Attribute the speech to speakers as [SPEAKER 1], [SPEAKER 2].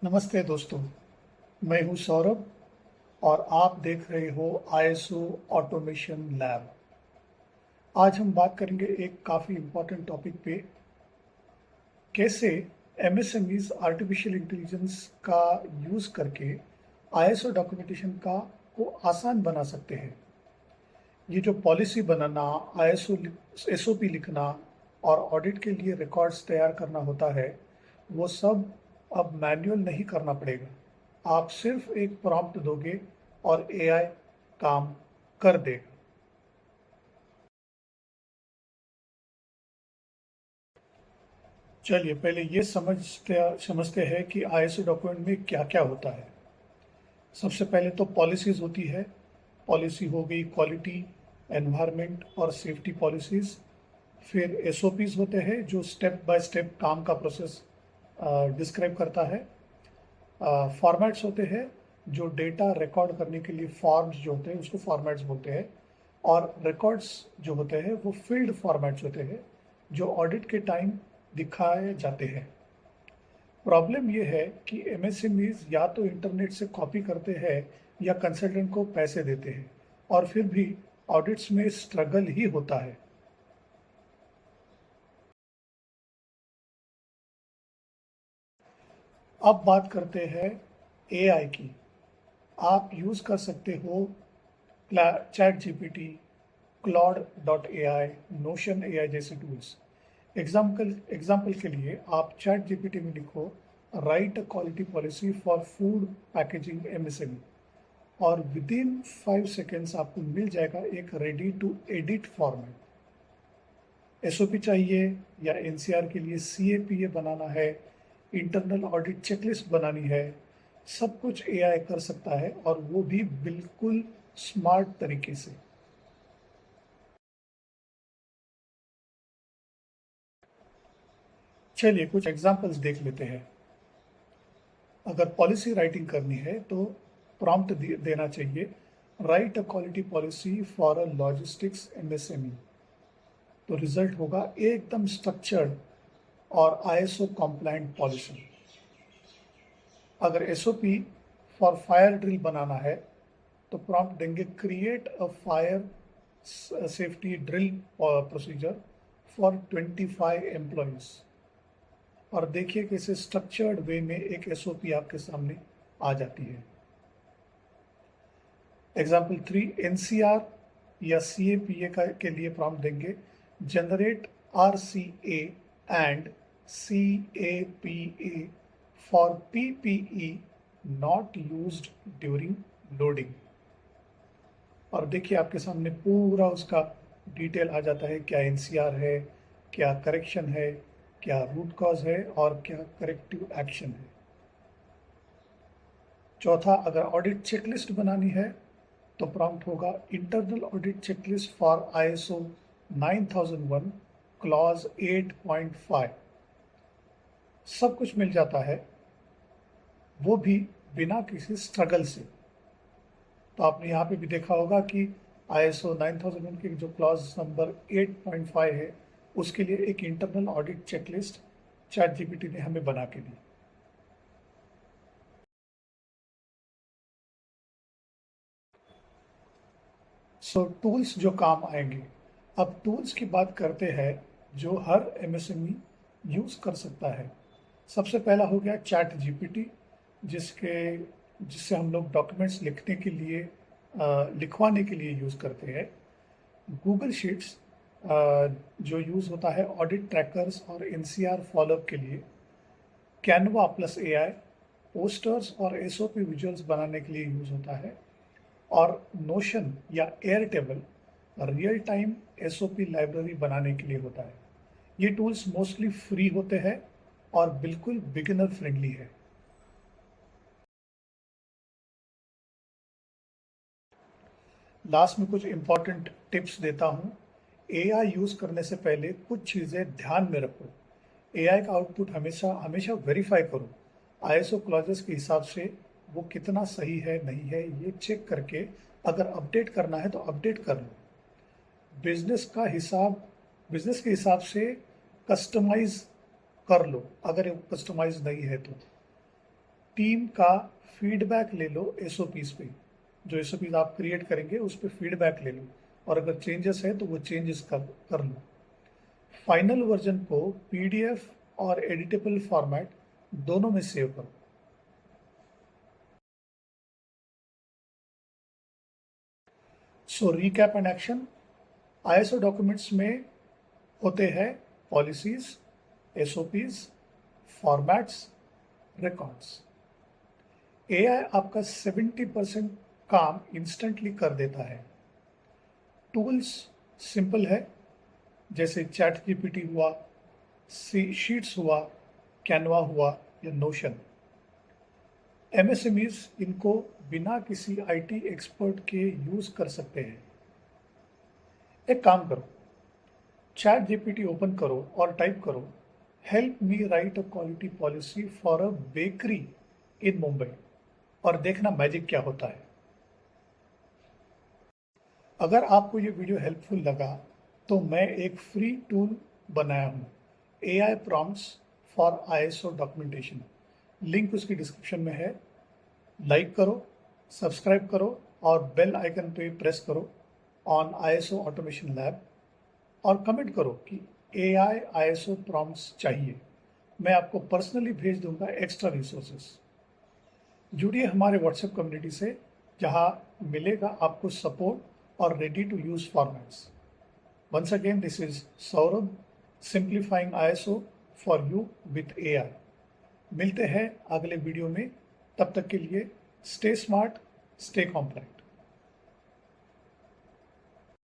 [SPEAKER 1] नमस्ते दोस्तों, मैं हूं सौरभ और आप देख रहे हो आईएसओ ऑटोमेशन लैब। आज हम बात करेंगे एक काफ़ी इम्पोर्टेंट टॉपिक पे, कैसे एमएसएमईज आर्टिफिशियल इंटेलिजेंस का यूज़ करके आईएसओ डॉक्यूमेंटेशन का को आसान बना सकते हैं। ये जो पॉलिसी बनाना, आईएसओ एसओपी लिखना और ऑडिट के लिए रिकॉर्ड्स तैयार करना होता है, वो सब अब मैन्युअल नहीं करना पड़ेगा। आप सिर्फ एक प्रॉम्प्ट दोगे और एआई काम कर देगा। चलिए पहले ये समझते हैं कि आईएसओ डॉक्यूमेंट में क्या क्या होता है। सबसे पहले तो पॉलिसीज होती है। पॉलिसी हो गई क्वालिटी, एनवायरनमेंट और सेफ्टी पॉलिसीज। फिर एसओपीज होते हैं जो स्टेप बाय स्टेप काम का प्रोसेस डिस्क्राइब करता है। फॉर्मेट्स होते हैं जो डेटा रिकॉर्ड करने के लिए फॉर्म्स जो होते हैं उसको फॉर्मेट्स बोलते हैं। और रिकॉर्ड्स जो होते हैं वो फील्ड फॉर्मेट्स होते हैं जो ऑडिट के टाइम दिखाए जाते हैं। प्रॉब्लम ये है कि एमएसएमईज या तो इंटरनेट से कॉपी करते हैं या कंसल्टेंट को पैसे देते हैं, और फिर भी ऑडिट्स में स्ट्रगल ही होता है। अब बात करते हैं एआई की। आप यूज़ कर सकते हो ChatGPT, Claude dot A I, Notion A I जैसे टूल्स। एग्जाम्पल के लिए आप चैट जीपीटी में लिखो, write a quality policy for food packaging MSME, और विद इन 5 सेकेंड्स आपको मिल जाएगा एक ready to edit format. SOP चाहिए या एनसीआर के लिए सीएपीए बनाना है, इंटरनल ऑडिट चेकलिस्ट बनानी है, सब कुछ एआई कर सकता है, और वो भी बिल्कुल स्मार्ट तरीके से। चलिए कुछ एग्जांपल्स देख लेते हैं। अगर पॉलिसी राइटिंग करनी है तो प्रॉम्प्ट देना चाहिए, right a quality policy for a logistics MSME. तो रिजल्ट होगा एकदम स्ट्रक्चर्ड और आईएसओ कंप्लायंट पॉलिसी। अगर एसओपी फॉर फायर ड्रिल बनाना है तो प्रॉम्प्ट देंगे, create a fire safety drill procedure for 25 employees. और देखिए कैसे स्ट्रक्चर्ड वे में एक एसओपी आपके सामने आ जाती है। एग्जाम्पल 3, एनसीआर या सीएपीए के लिए प्रॉम्प्ट देंगे, generate RCA and CAPA for PPE not used during loading. और देखिए आपके सामने पूरा उसका डिटेल आ जाता है, क्या एनसीआर है, क्या करेक्शन है, क्या रूट कॉज है और क्या करेक्टिव एक्शन है। चौथा, अगर ऑडिट चेकलिस्ट बनानी है तो प्रॉम्प्ट होगा, internal audit checklist for ISO 9001 clause 8.5। सब कुछ मिल जाता है, वो भी बिना किसी स्ट्रगल से। तो आपने यहाँ पे भी देखा होगा कि आईएसओ 9001 की जो क्लॉज नंबर 8.5 है, उसके लिए एक internal audit checklist chat GPT ने हमें बना के दी। सो टूल्स जो काम आएंगे। अब टूल्स की बात करते हैं जो हर एमएसएमई यूज़ कर सकता है। सबसे पहला हो गया चैट जीपीटी, जिसके जिससे हम लोग डॉक्यूमेंट्स लिखने के लिए लिखवाने के लिए यूज़ करते हैं। गूगल शीट्स जो यूज़ होता है ऑडिट ट्रैकर्स और एनसीआर फॉलोअप के लिए। कैनवा प्लस एआई पोस्टर्स और एसओपी विजुअल्स बनाने के लिए यूज़ होता है। और नोशन या air table real time SOP library बनाने के लिए होता है। ये टूल्स मोस्टली फ्री होते हैं और बिल्कुल बिगिनर फ्रेंडली है। लास्ट में कुछ इंपॉर्टेंट टिप्स देता हूँ। एआई यूज़ करने से पहले कुछ चीज़ें ध्यान में रखो। एआई का आउटपुट हमेशा हमेशा वेरीफाई करो, आईएसओ क्लॉजेस के हिसाब से वो कितना सही है नहीं है ये चेक करके, अगर अपडेट करना है तो अपडेट कर लो। बिजनेस का हिसाब बिजनेस के हिसाब से कस्टमाइज कर लो, अगर कस्टमाइज नहीं है तो। टीम का फीडबैक ले लो एसओपीज पे। जो एसओपीज आप क्रिएट करेंगे उस पर फीडबैक ले लो, और अगर चेंजेस है तो वो चेंजेस कर लो। फाइनल वर्जन को पीडीएफ और एडिटेबल फॉर्मेट दोनों में सेव करो। So recap and action. ISO documents में होते हैं policies, SOPs, formats, records. AI आपका 70% काम इंस्टेंटली कर देता है। टूल्स सिंपल है, जैसे चैट जीपीटी हुआ, शीट्स हुआ, कैनवा हुआ या नोशन। एमएसएमईज इनको बिना किसी आईटी एक्सपर्ट के यूज कर सकते हैं। एक काम करो, चैट जीपीटी ओपन करो और टाइप करो, help me write a quality policy for a bakery in Mumbai, और देखना मैजिक क्या होता है। अगर आपको ये वीडियो हेल्पफुल लगा तो मैं एक फ्री टूल बनाया हूँ, AI prompts for ISO documentation. Link उसकी डिस्क्रिप्शन में है। लाइक करो, सब्सक्राइब करो और बेल आइकन पे प्रेस करो ऑन आईएसओ ऑटोमेशन लैब, और कमेंट करो कि एआई आईएसओ प्रॉम्प्ट्स चाहिए। मैं आपको पर्सनली भेज दूंगा एक्स्ट्रा रिसोर्सेस। जुड़िए हमारे व्हाट्सएप कम्युनिटी से, जहां मिलेगा आपको सपोर्ट और ready to use formats. Once again, this is Saurabh, simplifying ISO for you with AI. मिलते हैं अगले वीडियो में, तब तक के लिए स्टे स्मार्ट, स्टे कॉम्प्लाइंट।